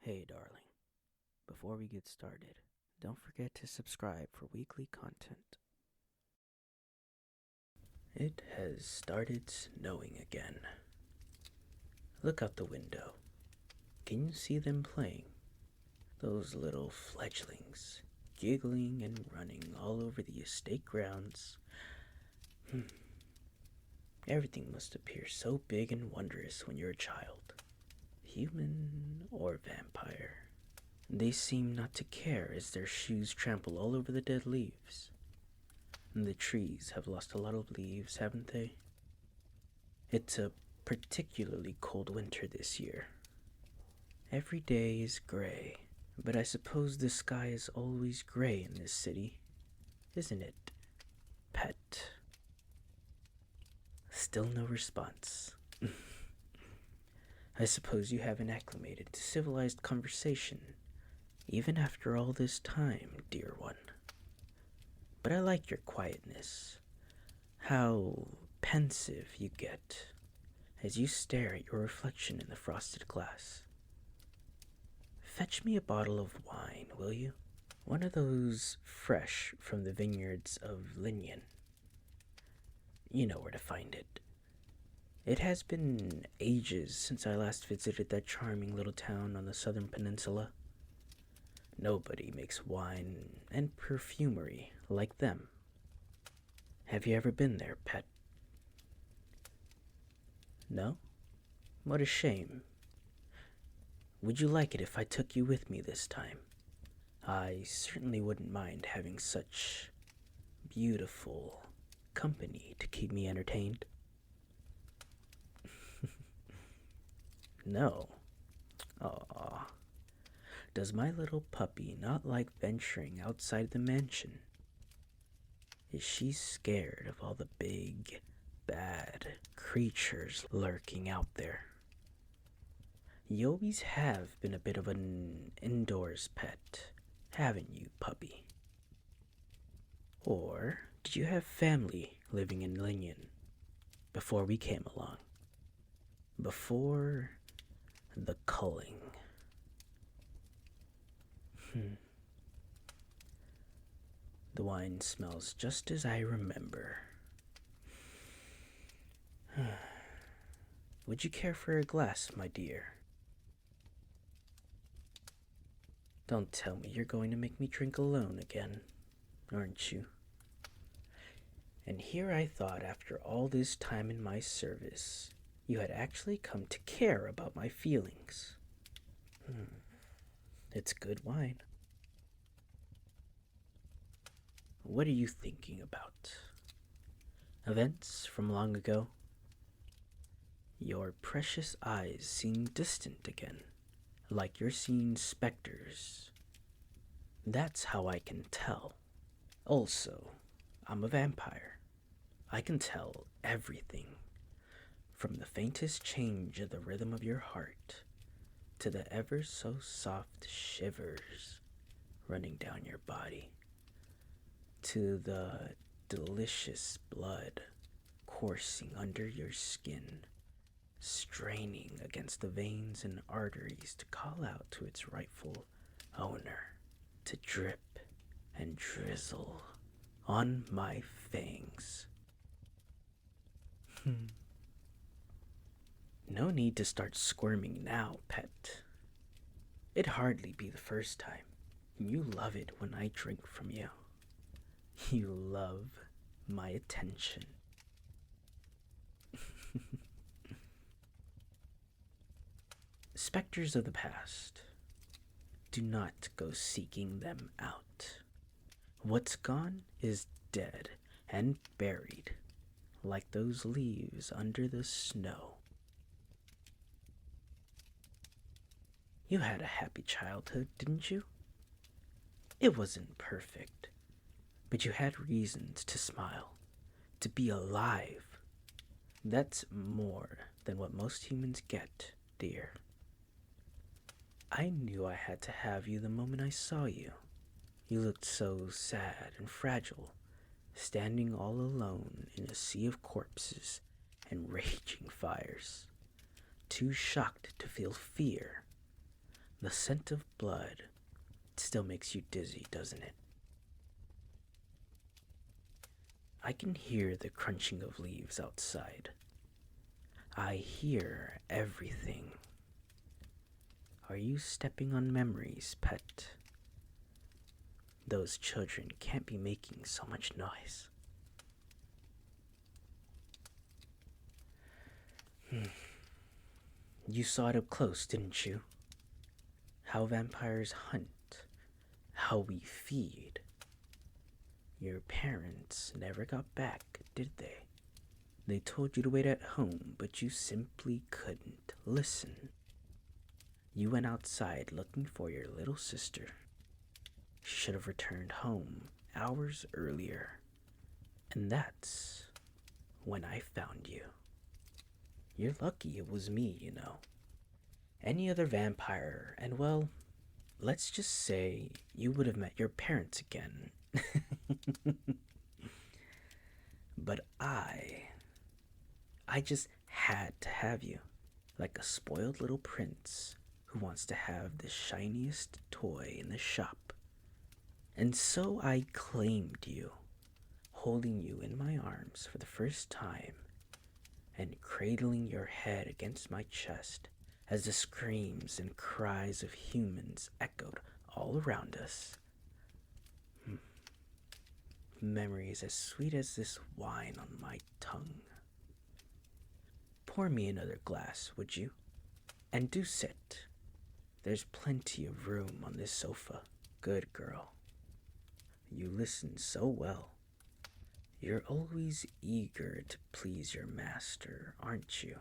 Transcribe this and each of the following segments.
Hey darling, before we get started, don't forget to subscribe for weekly content. It has started snowing again. Look out the window. Can you see them playing? Those little fledglings, giggling and running all over the estate grounds. Everything must appear so big and wondrous when you're a child, human or vampire. They seem not to care as their shoes trample all over the dead leaves. And the trees have lost a lot of leaves, haven't they? It's a particularly cold winter this year. Every day is gray, but I suppose the sky is always gray in this city, isn't it, pet? Still no response. I suppose you haven't acclimated to civilized conversation, even after all this time, dear one. But I like your quietness. How pensive you get as you stare at your reflection in the frosted glass. Fetch me a bottle of wine, will you? One of those fresh from the vineyards of Linyon. You know where to find it. It has been ages since I last visited that charming little town on the southern peninsula. Nobody makes wine and perfumery like them. Have you ever been there, pet? No? What a shame. Would you like it if I took you with me this time? I certainly wouldn't mind having such beautiful company to keep me entertained. No. Aw. Does my little puppy not like venturing outside the mansion? Is she scared of all the big, bad creatures lurking out there? You always have been a bit of an indoors pet, haven't you, puppy? Or did you have family living in Linyon before we came along? Before the culling? The wine smells just as I remember. Would you care for a glass, my dear? Don't tell me you're going to make me drink alone again, aren't you? And here I thought after all this time in my service, you had actually come to care about my feelings. It's good wine. What are you thinking about? Events from long ago? Your precious eyes seem distant again, like you're seeing specters. That's how I can tell. Also, I'm a vampire. I can tell everything, from the faintest change of the rhythm of your heart to the ever so soft shivers running down your body, to the delicious blood coursing under your skin, straining against the veins and arteries to call out to its rightful owner, to drip and drizzle on my fangs. No need to start squirming now, pet. It'd hardly be the first time. You love it when I drink from you. You love my attention. Specters of the past. Do not go seeking them out. What's gone is dead and buried, like those leaves under the snow. You had a happy childhood, didn't you? It wasn't perfect, but you had reasons to smile, to be alive. That's more than what most humans get, dear. I knew I had to have you the moment I saw you. You looked so sad and fragile, standing all alone in a sea of corpses and raging fires, too shocked to feel fear, The scent of blood still makes you dizzy, doesn't it? I can hear the crunching of leaves outside. I hear everything. Are you stepping on memories, pet? Those children can't be making so much noise. You saw it up close, didn't you? How vampires hunt, how we feed. Your parents never got back, did they? They told you to wait at home, but you simply couldn't listen. You went outside looking for your little sister. She should have returned home hours earlier. And that's when I found you. You're lucky it was me, you know. Any other vampire, and well, let's just say you would have met your parents again. But I just had to have you, like a spoiled little prince who wants to have the shiniest toy in the shop. And so I claimed you, holding you in my arms for the first time and cradling your head against my chest as the screams and cries of humans echoed all around us. Memories as sweet as this wine on my tongue. Pour me another glass, would you? And do sit. There's plenty of room on this sofa. Good girl. You listen so well. You're always eager to please your master, aren't you?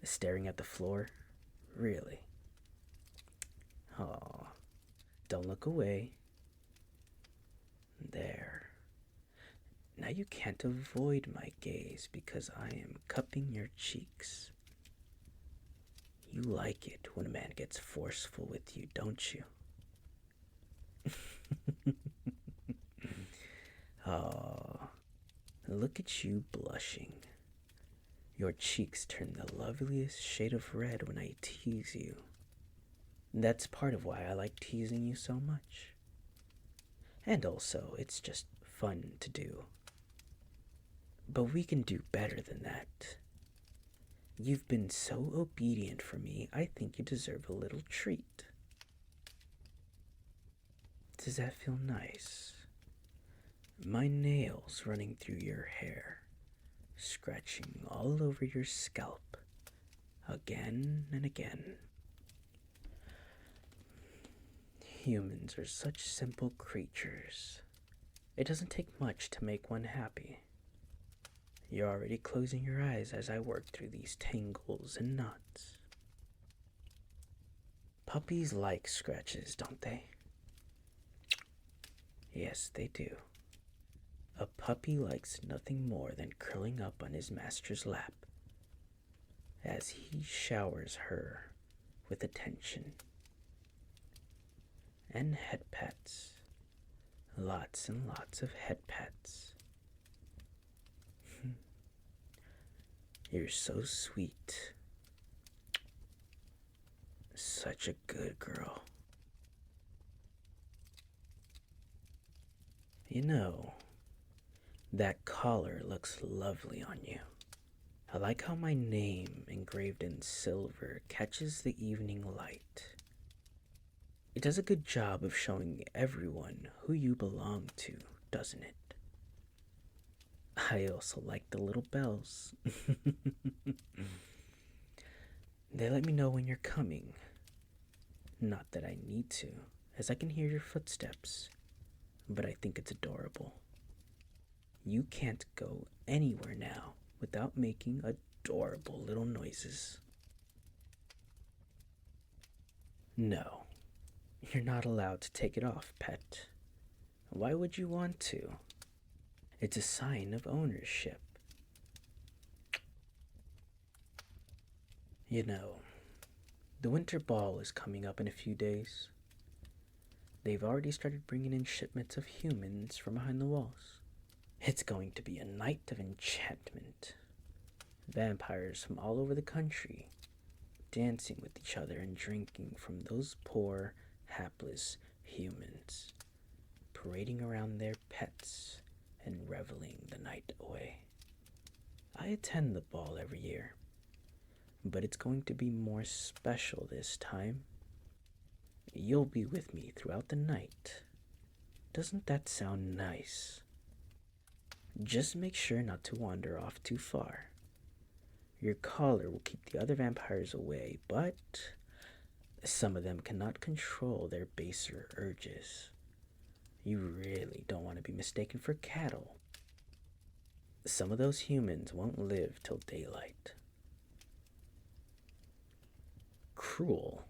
Staring at the floor? Really? Oh, don't look away. There. Now you can't avoid my gaze because I am cupping your cheeks. You like it when a man gets forceful with you, don't you? Oh, look at you blushing. Your cheeks turn the loveliest shade of red when I tease you. That's part of why I like teasing you so much. And also, it's just fun to do. But we can do better than that. You've been so obedient for me, I think you deserve a little treat. Does that feel nice? My nails running through your hair, scratching all over your scalp, again and again. Humans are such simple creatures. It doesn't take much to make one happy. You're already closing your eyes as I work through these tangles and knots. Puppies like scratches, don't they? Yes, they do. A puppy likes nothing more than curling up on his master's lap as he showers her with attention and head pats. Lots and lots of head pats. You're so sweet. Such a good girl. You know, that collar looks lovely on you. I like how my name engraved in silver catches the evening light. It does a good job of showing everyone who you belong to, doesn't it? I also like the little bells. They let me know when you're coming. Not that I need to, as I can hear your footsteps, but I think it's adorable. You can't go anywhere now without making adorable little noises. No, you're not allowed to take it off, pet. Why would you want to? It's a sign of ownership. You know, the winter ball is coming up in a few days. They've already started bringing in shipments of humans from behind the walls. It's going to be a night of enchantment. Vampires from all over the country, dancing with each other and drinking from those poor, hapless humans, parading around their pets and reveling the night away. I attend the ball every year, but it's going to be more special this time. You'll be with me throughout the night. Doesn't that sound nice? Just make sure not to wander off too far. Your collar will keep the other vampires away, but some of them cannot control their baser urges. You really don't want to be mistaken for cattle. Some of those humans won't live till daylight. Cruel?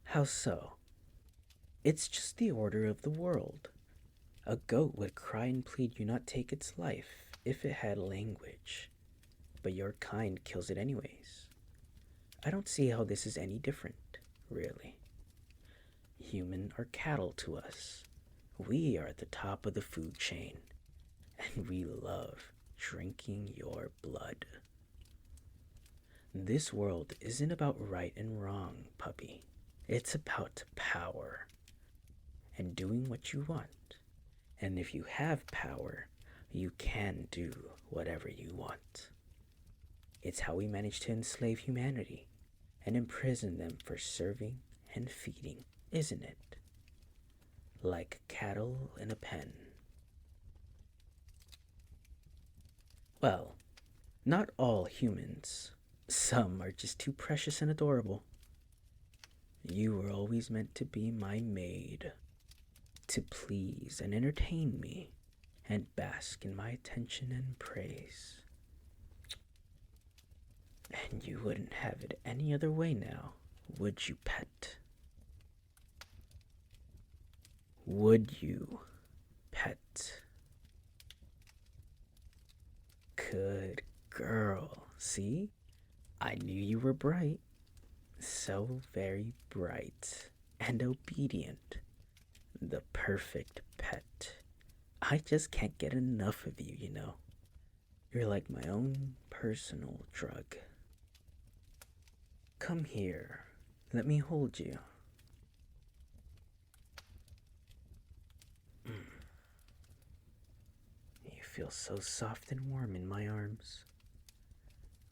How so? It's just the order of the world. A goat would cry and plead you not take its life if it had language, but your kind kills it anyways. I don't see how this is any different, really. Human are cattle to us. We are at the top of the food chain, and we love drinking your blood. This world isn't about right and wrong, puppy. It's about power and doing what you want. And if you have power, you can do whatever you want. It's how we manage to enslave humanity and imprison them for serving and feeding, isn't it? Like cattle in a pen. Well, not all humans. Some are just too precious and adorable. You were always meant to be my maid, to please and entertain me, and bask in my attention and praise. And you wouldn't have it any other way now, would you, pet? Would you, pet? Good girl. See? I knew you were bright. So very bright and obedient. The perfect pet. I just can't get enough of you, you know. You're like my own personal drug. Come here. Let me hold you. You feel so soft and warm in my arms,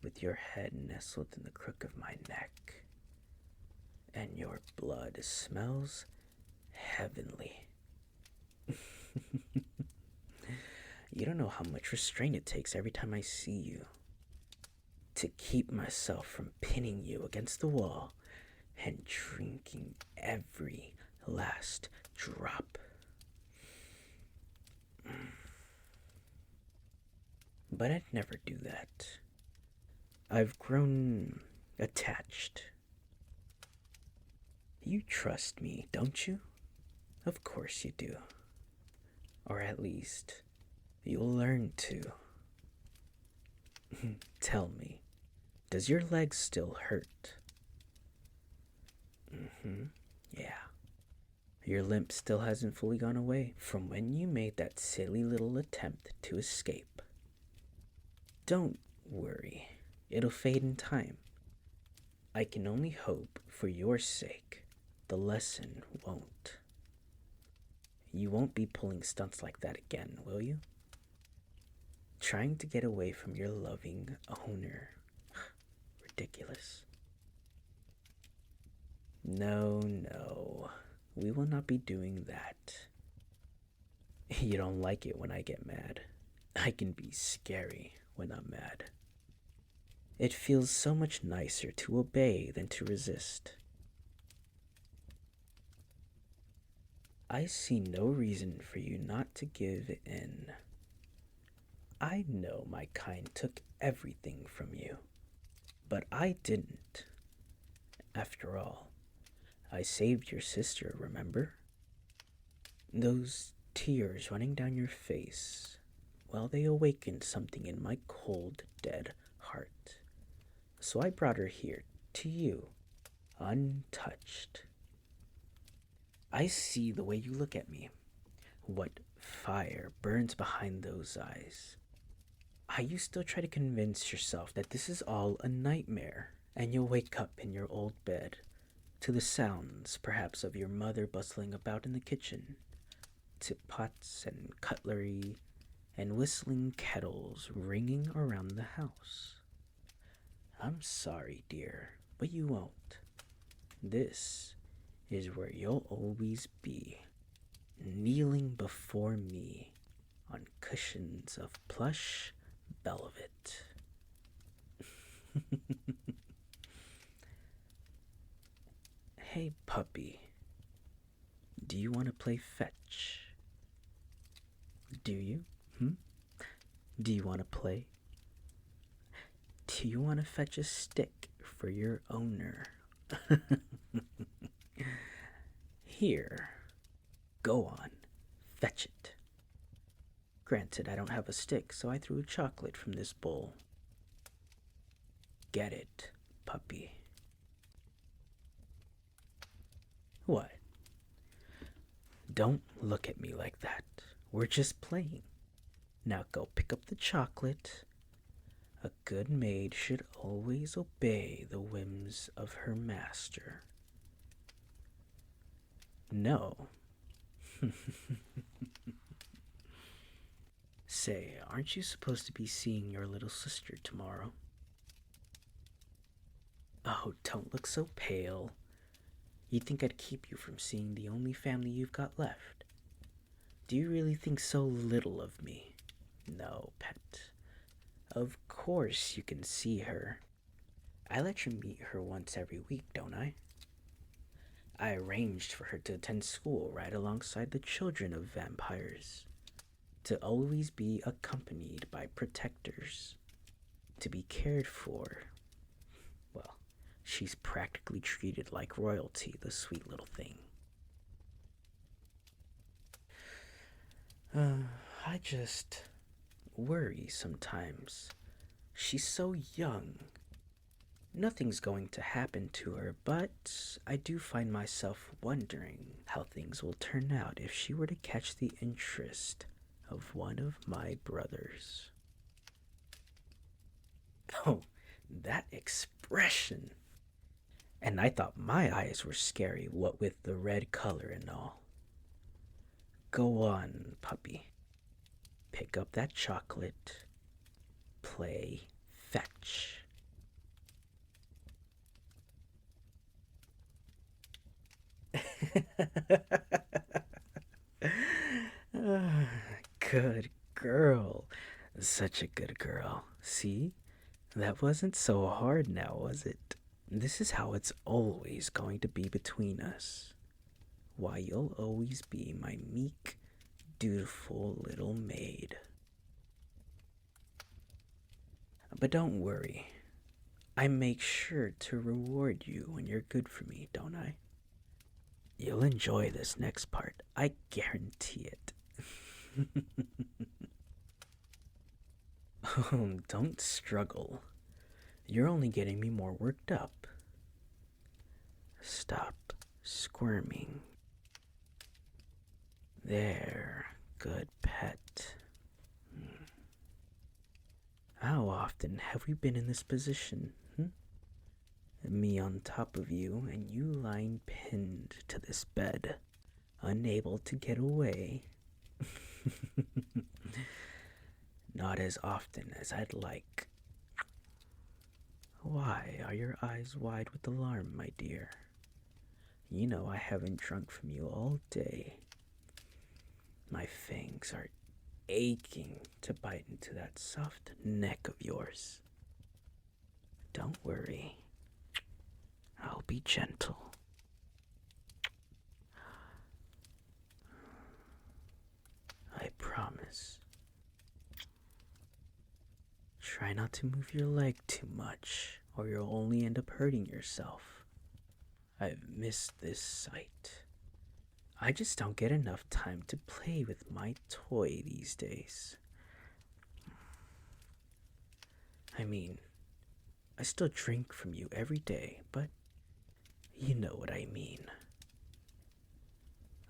with your head nestled in the crook of my neck, and your blood smells heavenly. You don't know how much restraint it takes every time I see you to keep myself from pinning you against the wall and drinking every last drop. But I'd never do that. I've grown attached. You trust me, don't you? Of course you do. Or at least, you'll learn to. Tell me, does your leg still hurt? Yeah. Your limp still hasn't fully gone away from when you made that silly little attempt to escape. Don't worry, it'll fade in time. I can only hope, for your sake, the lesson won't. You won't be pulling stunts like that again, will you? Trying to get away from your loving owner. Ridiculous. No. We will not be doing that. You don't like it when I get mad. I can be scary when I'm mad. It feels so much nicer to obey than to resist. I see no reason for you not to give in. I know my kind took everything from you, but I didn't. After all, I saved your sister, remember? Those tears running down your face, well, they awakened something in my cold, dead heart. So I brought her here, to you, untouched. I see the way you look at me, what fire burns behind those eyes. You still try to convince yourself that this is all a nightmare, and you'll wake up in your old bed to the sounds, perhaps, of your mother bustling about in the kitchen, to pots and cutlery and whistling kettles ringing around the house. I'm sorry, dear, but you won't. This is where you'll always be, kneeling before me on cushions of plush velvet. Hey, puppy, do you want to play fetch? Do you? Do you want to play? Do you want to fetch a stick for your owner? Here, go on, fetch it. Granted, I don't have a stick, so I threw a chocolate from this bowl. Get it, puppy. What? Don't look at me like that. We're just playing. Now go pick up the chocolate. A good maid should always obey the whims of her master. No. Say, aren't you supposed to be seeing your little sister tomorrow? Oh, don't look so pale. You'd think I'd keep you from seeing the only family you've got left. Do you really think so little of me? No, pet. Of course you can see her. I let you meet her once every week, don't I? I arranged for her to attend school right alongside the children of vampires, to always be accompanied by protectors, to be cared for. Well, she's practically treated like royalty, the sweet little thing. I just worry sometimes. She's so young. Nothing's going to happen to her, but I do find myself wondering how things will turn out if she were to catch the interest of one of my brothers. Oh, that expression! And I thought my eyes were scary, what with the red color and all. Go on, puppy. Pick up that chocolate. Play fetch. Good girl. Such a good girl. See? That wasn't so hard now, was it? This is how it's always going to be between us. Why, you'll always be my meek, dutiful little maid. But don't worry. I make sure to reward you when you're good for me, don't I? You'll enjoy this next part. I guarantee it. Oh, don't struggle. You're only getting me more worked up. Stop squirming. There, good pet. How often have we been in this position? Me on top of you and you lying pinned to this bed, unable to get away. Not as often as I'd like. Why are your eyes wide with alarm, my dear? You know I haven't drunk from you all day. My fangs are aching to bite into that soft neck of yours. Don't worry. I'll be gentle. I promise. Try not to move your leg too much, or you'll only end up hurting yourself. I've missed this sight. I just don't get enough time to play with my toy these days. I mean, I still drink from you every day, but you know what I mean.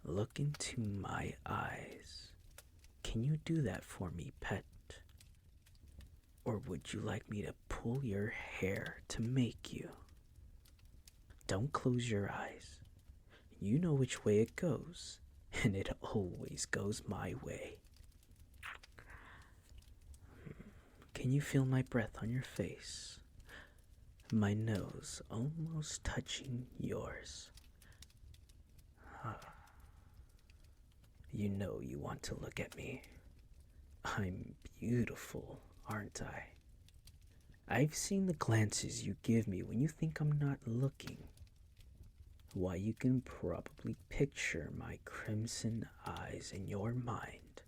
Look into my eyes. Can you do that for me, pet? Or would you like me to pull your hair to make you? Don't close your eyes. You know which way it goes, and it always goes my way. Can you feel my breath on your face? My nose almost touching yours. You know you want to look at me. I'm beautiful, aren't I? I've seen the glances you give me when you think I'm not looking. Why, you can probably picture my crimson eyes in your mind,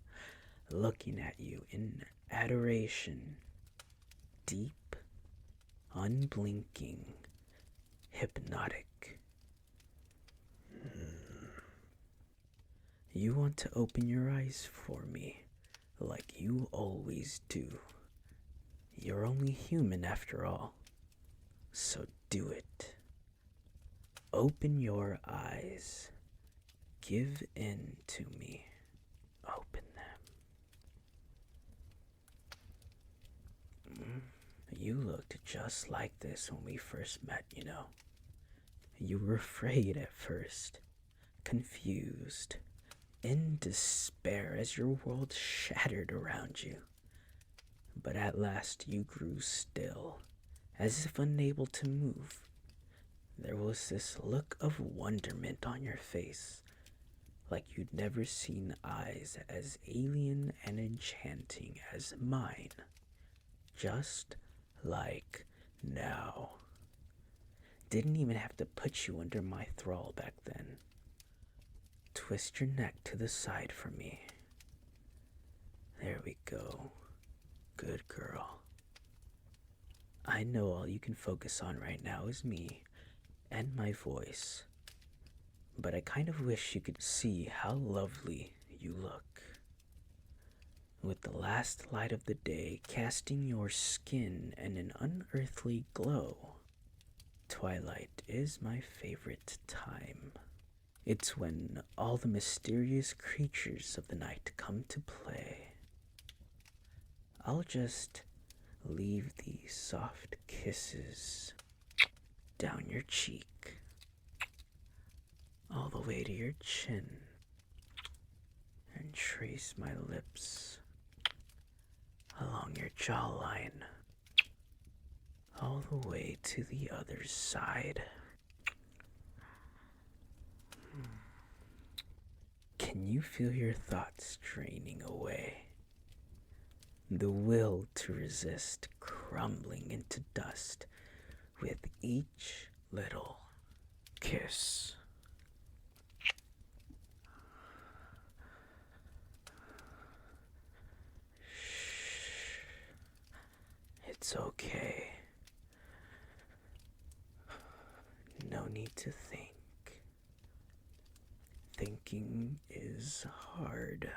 looking at you in adoration, deep, unblinking, hypnotic. You want to open your eyes for me, like you always do. You're only human after all, so do it. Open your eyes. Give in to me. Open them. You looked just like this when we first met, you know. You were afraid at first, confused, in despair as your world shattered around you. But at last you grew still, as if unable to move. There was this look of wonderment on your face, like you'd never seen eyes as alien and enchanting as mine. Just like now. Didn't even have to put you under my thrall back then. Twist your neck to the side for me. There we go. Good girl. I know all you can focus on right now is me and my voice, but I kind of wish you could see how lovely you look. With the last light of the day casting your skin in an unearthly glow, twilight is my favorite time. It's when all the mysterious creatures of the night come to play. I'll just leave these soft kisses down your cheek, all the way to your chin, and trace my lips along your jawline, all the way to the other side. Can you feel your thoughts draining away? The will to resist crumbling into dust with each little kiss. Shh. It's okay. No need to think. Thinking is hard.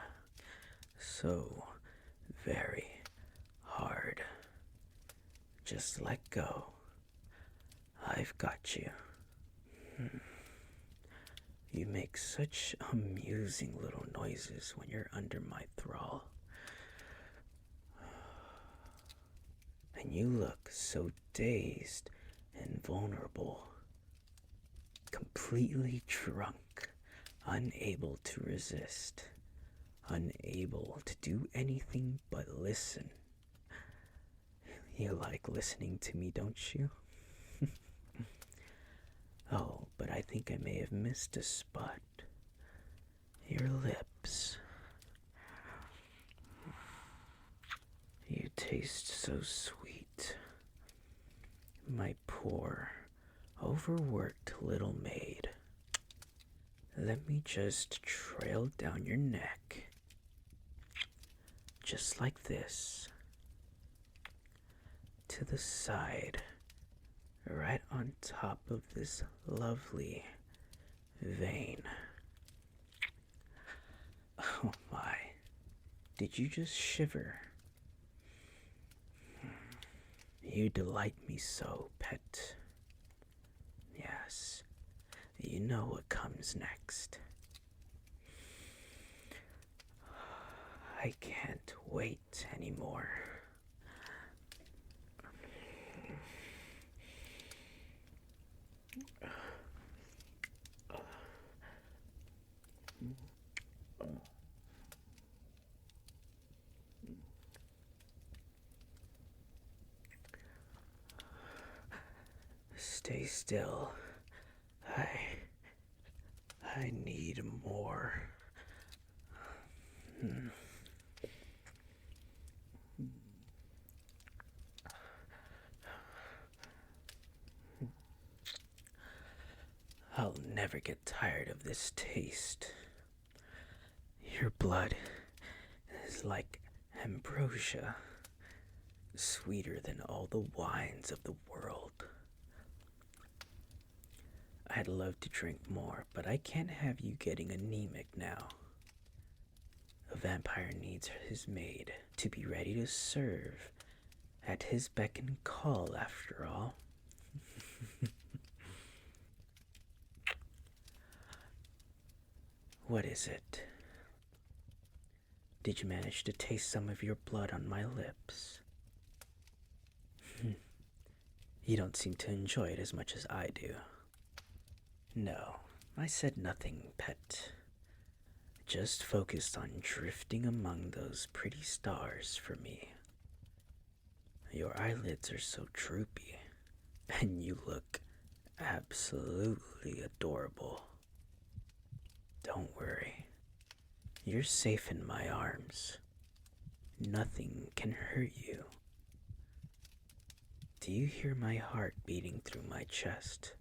So very hard. Just let go. I've got you. You make such amusing little noises when you're under my thrall. And you look so dazed and vulnerable. Completely drunk, unable to resist, unable to do anything but listen. You like listening to me, don't you? Oh, but I think I may have missed a spot. Your lips. You taste so sweet. My poor, overworked little maid. Let me just trail down your neck. Just like this. To the side. Right on top of this lovely vein. Oh my. Did you just shiver? You delight me so, pet. Yes, you know what comes next. I can't wait anymore. Stay still. I I need more. I'll never get tired of this taste. Your blood is like ambrosia, sweeter than all the wines of the world. I'd love to drink more, but I can't have you getting anemic now. A vampire needs his maid to be ready to serve at his beck and call, after all. What is it? Did you manage to taste some of your blood on my lips? You don't seem to enjoy it as much as I do. No, I said nothing, pet. Just focused on drifting among those pretty stars for me. Your eyelids are so droopy, and you look absolutely adorable. Don't worry. You're safe in my arms. Nothing can hurt you. Do you hear my heart beating through my chest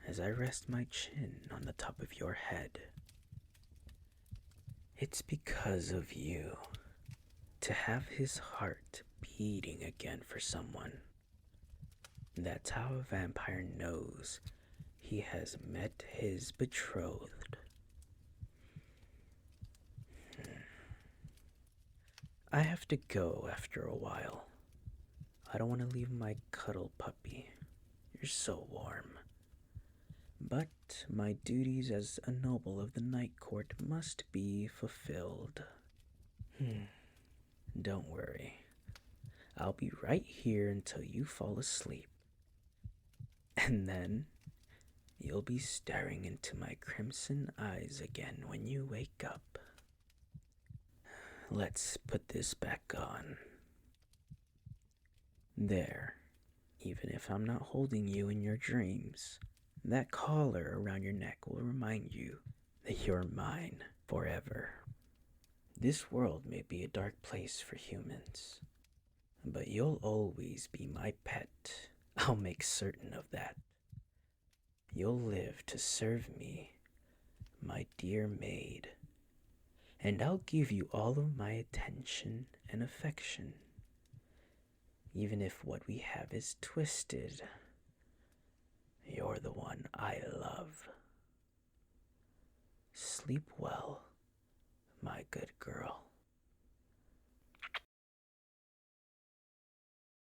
as I rest my chin on the top of your head? It's because of you. To have his heart beating again for someone. That's how a vampire knows he has met his betrothed. I have to go after a while. I don't want to leave my cuddle puppy. You're so warm. But my duties as a noble of the Night Court must be fulfilled. Don't worry. I'll be right here until you fall asleep. And then you'll be staring into my crimson eyes again when you wake up. Let's put this back on. There. Even if I'm not holding you in your dreams, that collar around your neck will remind you that you're mine forever. This world may be a dark place for humans, but you'll always be my pet. I'll make certain of that. You'll live to serve me, my dear maid, and I'll give you all of my attention and affection, even if what we have is twisted. You're the one I love. Sleep well, my good girl.